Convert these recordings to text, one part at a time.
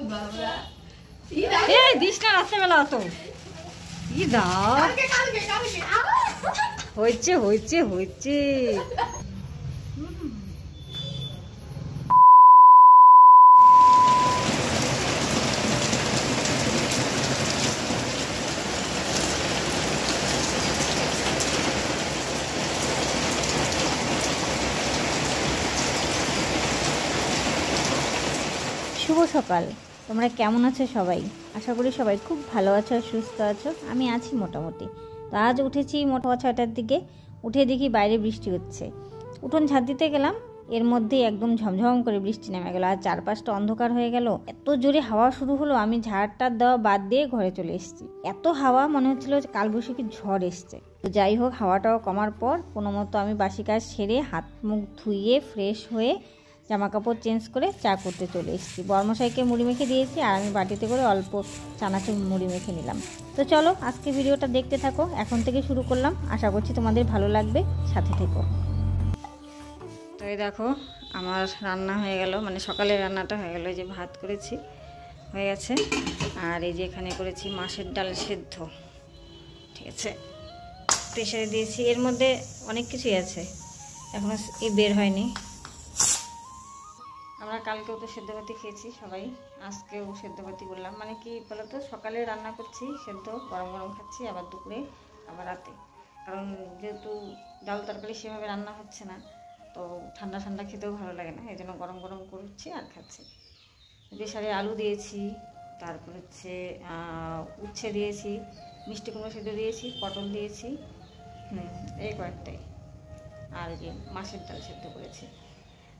এই দিস না রাত্রেবেলা তো ই দা হয়েছে হয়েছে হয়েছে। শুভ সকাল, তোমরা কেমন আছো সবাই? আশা করি সবাই খুব ভালো আছো আর সুস্থ আছো। আমি আছি মোটামুটি। তো আজ উঠেছি মোটা 6টার দিকে, উঠে দেখি বাইরে বৃষ্টি হচ্ছে। উঠোন ঝাঁট দিতে গেলাম, এর মধ্যেই একদম ঝমঝম করে বৃষ্টি নেমে গেল আর চারপাশটা অন্ধকার হয়ে গেল। এত জোরে হাওয়া শুরু হলো, আমি ঝাড়টার দেওয়া বাদ দিয়ে ঘরে চলে এসেছি। এত হাওয়া, মনে হচ্ছিল কালবৈশাখী ঝড় এসছে। তো যাই হোক, হাওয়াটাও কমার পর কোনো মতো আমি বাসি কাজ সেরে হাত মুখ ধুয়ে ফ্রেশ হয়ে জামা কাপড় চেঞ্জ করে চা করতে চলে এসেছি। বর্মশাইকে মুড়ি মেখে দিয়েছি আর আমি বাটিতে করে অল্প চানাচুর মুড়ি মেখে নিলাম। তো চলো আজকে ভিডিওটা দেখতে থাকো, এখন থেকে শুরু করলাম। আশা করছি তোমাদের ভালো লাগবে, সাথে থেকো। তো এই দেখো আমার রান্না হয়ে গেল, মানে সকালের রান্নাটা হয়ে গেল। এই যে ভাত করেছি, হয়ে গেছে। আর এই যে এখানে করেছি মাছের ডাল সেদ্ধ, ঠিক আছে, প্রেশারে দিয়েছি। এর মধ্যে অনেক কিছুই আছে, এখনো বের হয়নি। আমরা কালকেও তো সেদ্ধভাতি খেয়েছি সবাই, আজকেও সেদ্ধভাতি করলাম। মানে কি বলতো, সকালে রান্না করছি সেদ্ধ, গরম গরম খাচ্ছি, আবার দুপুরে আবার রাতে। কারণ যেহেতু ডাল তরকারি সেভাবে রান্না হচ্ছে না, তো ঠান্ডা ঠান্ডা খেতেও ভালো লাগে না, এই জন্য গরম গরম করছি আর খাচ্ছি। প্রেশারে আলু দিয়েছি, তারপর হচ্ছে উচ্ছে দিয়েছি, মিষ্টি কুমড়ো সেদ্ধ দিয়েছি, পটল দিয়েছি, এই কয়েকটাই। আর যে মাছের ডাল সেদ্ধ করেছি।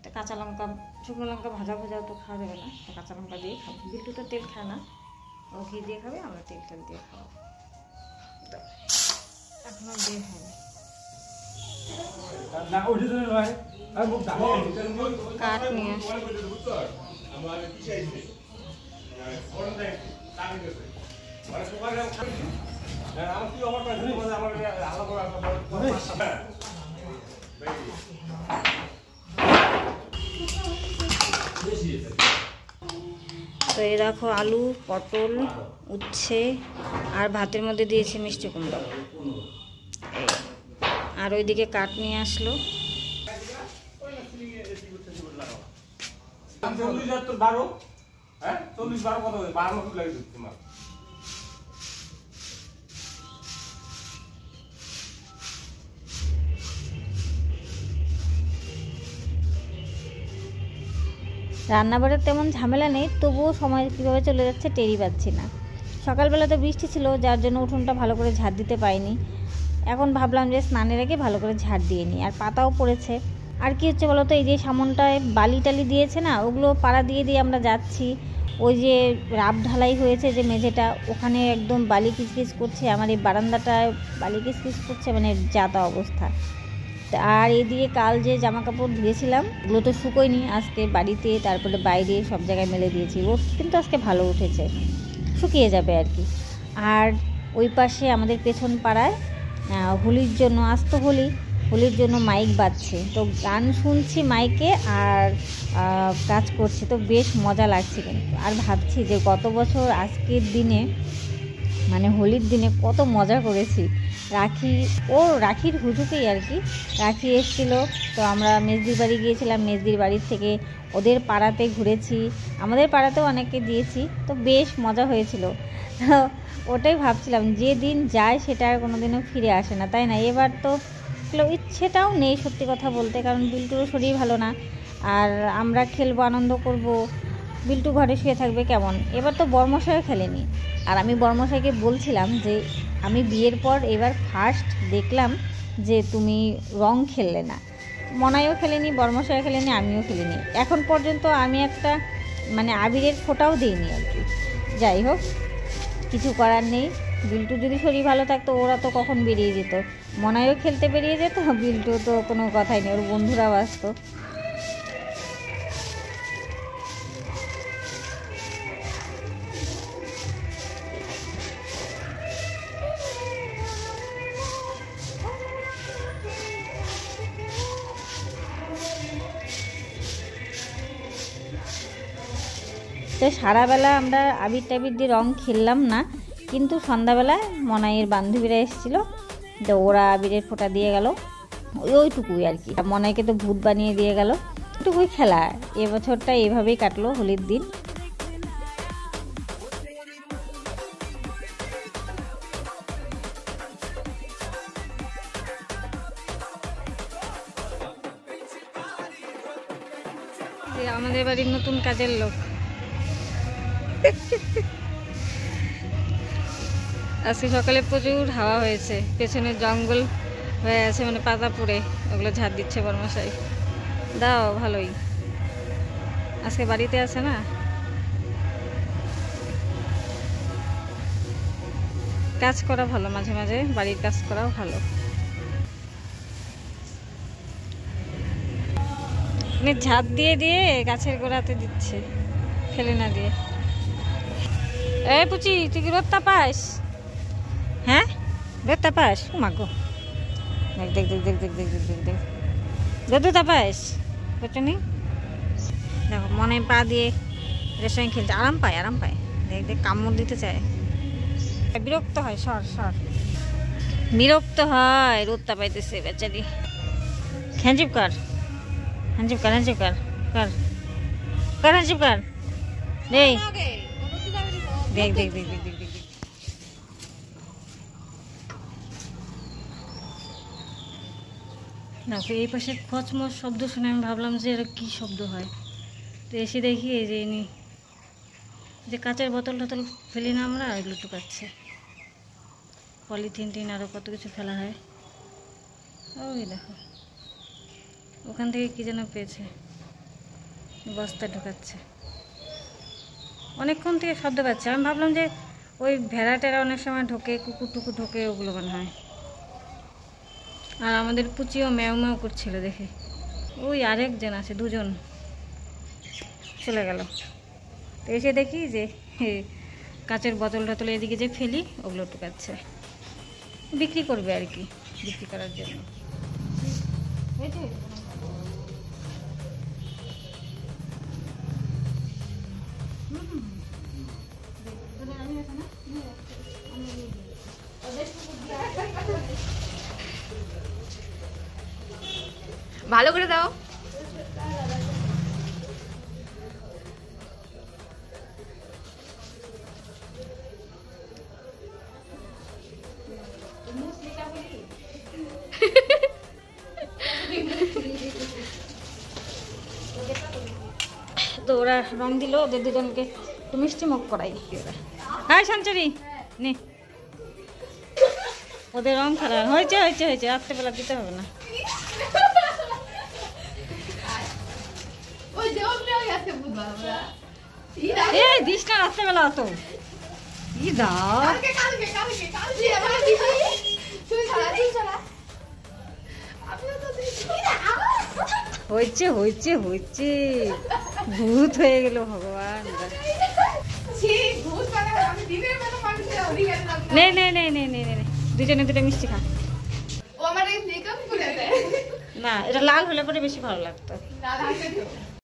তো কাঁচা লঙ্কা, শুকনো লঙ্কা ভাজা ভাজাও তো খাওয়া যাবে না, তো কাঁচা লঙ্কা দিয়ে খাবো। বিল্টু তো তেল খায় না, ও ঘি দিয়ে খাবে, আমরা তেল তেল দিয়ে খাবো। তো এখনো বের হয়নি। কাঠ নিয়ে তো এই দেখো আলু, পটল, উচ্ছে আর ভাতের মধ্যে দিয়েছি মিষ্টি কুমড়ো। আর ওইদিকে কাঠ নিয়ে আসলো। রান্নাবাড়ির তেমন ঝামেলা নেই, তবুও সময় কীভাবে চলে যাচ্ছে টেরই পাচ্ছি না। সকালবেলা তো বৃষ্টি ছিল, যার জন্য উঠোনটা ভালো করে ঝাড় দিতে পাইনি। এখন ভাবলাম যে স্নানের আগে ভালো করে ঝাড় দিয়ে নিই। আর পাতাও পড়েছে। আর কি হচ্ছে বলো তো, এই যে সামনটায় বালি টালি দিয়েছে না, ওগুলো পাড়া দিয়ে দিয়ে আমরা যাচ্ছি। ওই যে রাব ঢালাই হয়েছে যে মেঝেটা, ওখানে একদম বালি কিচকিচ করছে। আমার এই বারান্দাটায় বালি কিচকিচ করছে, মানে যাতা অবস্থা। আর এদিকে কাল যে জামা কাপড় ধুয়েছিলাম, ওগুলো তো শুকোয়নি। আজকে বাড়িতে, তারপরে বাইরে সব জায়গায় মেলে দিয়েছি। রোদ কিন্তু আজকে ভালো উঠেছে, শুকিয়ে যাবে আর কি। আর ওই পাশে আমাদের পেছন পাড়ায় হোলির জন্য, আজ তো হোলির জন্য মাইক বাজছে, তো গান শুনছি মাইকে আর কাজ করছি, তো বেশ মজা লাগছে কিন্তু। আর ভাবছি যে গত বছর আজকের দিনে, মানে হোলির দিনে কত মজা করেছি। রাখির হুজুকেই আর কি, রাখি এসেছিল, তো আমরা মেজদির বাড়ি গিয়েছিলাম। মেজদির বাড়ির থেকে ওদের পাড়াতে ঘুরেছি, আমাদের পাড়াতেও অনেককে দিয়েছি, তো বেশ মজা হয়েছিল। ওটাই ভাবছিলাম, যে দিন যায় সেটা আর কোনো দিনও ফিরে আসে না, তাই না? এবার তো ইচ্ছেটাও নেই সত্যি কথা বলতে, কারণ বিল্টুরও শরীর ভালো না। আর আমরা খেলবো, আনন্দ করব, বিল্টু ঘরে শুয়ে থাকবে কেমন? এবার তো বর্মশাইও খেলেনি। আর আমি বর্মশাইকে বলছিলাম যে আমি বিয়ের পর এবার ফার্স্ট দেখলাম যে তুমি রং খেললে না। মনাইও খেলেনি, বর্মশাইও খেলেনি, আমিও খেলিনি। এখন পর্যন্ত আমি একটা মানে আবিরের ফোঁটাও দিইনি আর কি। যাই হোক, কিছু করার নেই। বিল্টু যদি শরীর ভালো থাকতো, ওরা তো কখন বেরিয়ে যেত। মনাইও খেলতে বেরিয়ে যেত, বিল্টু তো কোনো কথাই নেই, ওর বন্ধুরাও আসতো। তো সারাবেলা আমরা আবির টাবির দিয়ে রং খেললাম না, কিন্তু সন্ধ্যাবেলায় মনাইয়ের বান্ধবীরা এসেছিলো, তো ওরা আবিরের ফোঁটা দিয়ে গেল, ওইটুকুই আর কি। মনাইকে তো ভূত বানিয়ে দিয়ে গেল, ওইটুকুই খেলা। এবছরটা এভাবেই কাটলো হোলির দিন। আমাদের বাড়ির নতুন কাজের লোক আজকে সকালে প্রচুর হাওয়া হয়েছে, পেছনে জঙ্গল হয়ে আছে, মানে পাতা পড়ে ওগুলো ঝাড় দিচ্ছে বরমশাই। দাও ভালোই, আজকে বাড়িতে আছে না। কাজ করা ভালো, মাঝে মাঝে বাড়ির কাজ করাও ভালো। ঝাঁপ দিয়ে দিয়ে গাছের গোড়াতে দিচ্ছে, ফেলে না দিয়ে। এই পুচি, তুই কি রোদ তাপাস? হ্যাঁ, রোদ তাপাস? ও মা গো, দেখ দেখ দেখ দেখ দেখ দেখ দেখ দেখ, রোদ তাপাস বুঝনি? দেখো মনে পা দিয়ে রেস্টুরেন্ট খেলতে আরাম পায়, আরাম পায়। দেখ দেখ, কামড় দিতে চায়, বিরক্ত হয়। সর সর, বিরক্ত হয়, রোদ তাপাইতেছে বেচারি। হ্যাঞ্জিপ কর, হ্যাঞ্জিপ কর, হ্যাঞ্জিপ কর, কর কর, হ্যাঞ্জিপ কর। দেখ দেখ দেখ দেখ দেখ দেখ দেখ। দেখো এই পাশে খচমচ শব্দ শুনে আমি ভাবলাম যে এর কী শব্দ হয়, তো এসে দেখি এই যে ইনি যে কাঁচের বোতল টোতল ফেলি না আমরা, এগুলো টুকাচ্ছে। পলিথিন টিন আরও কত কিছু ফেলা হয়। ওই দেখো ওখান থেকে কী যেন পেয়েছে, বস্তা ঢুকাচ্ছে। অনেকক্ষণ থেকে শব্দ পাচ্ছে, আমি ভাবলাম যে ওই ভেড়া টেরা অনেক সময় ঢোকে, কুকুর টুকুর ঢোকে, ওগুলো মনে হয়। আর আমাদের পুচিও ম্যাও ম্যাও করছিল দেখে। ওই আরেকজন আছে, দুজন চলে গেল। তো এসে দেখি যে কাঁচের বোতল টোতল এদিকে যে ফেলি ওগুলো টুকাচ্ছে, বিক্রি করবে আর কি, বিক্রি করার জন্য। ভালো করে দাও। তো ওরা রং দিল, ওদের দুজনকে একটু মিষ্টি মুখ করাই। হ্যাঁ সঞ্চারি নে, ওদের রং খেলা হয়েছে হয়েছে হয়েছে, রাত্রেবেলা দিতে হবে না। এই দিস না রাত্রেবেলা অত, ই দাও। হয়েছে হয়েছে হয়েছে, ভূত হয়ে গেল ভগবান। নে নে নে নে নে নে, দুজনে দুটো মিষ্টি খা। না, এটা লাল হলে পরে বেশি ভালো লাগতো।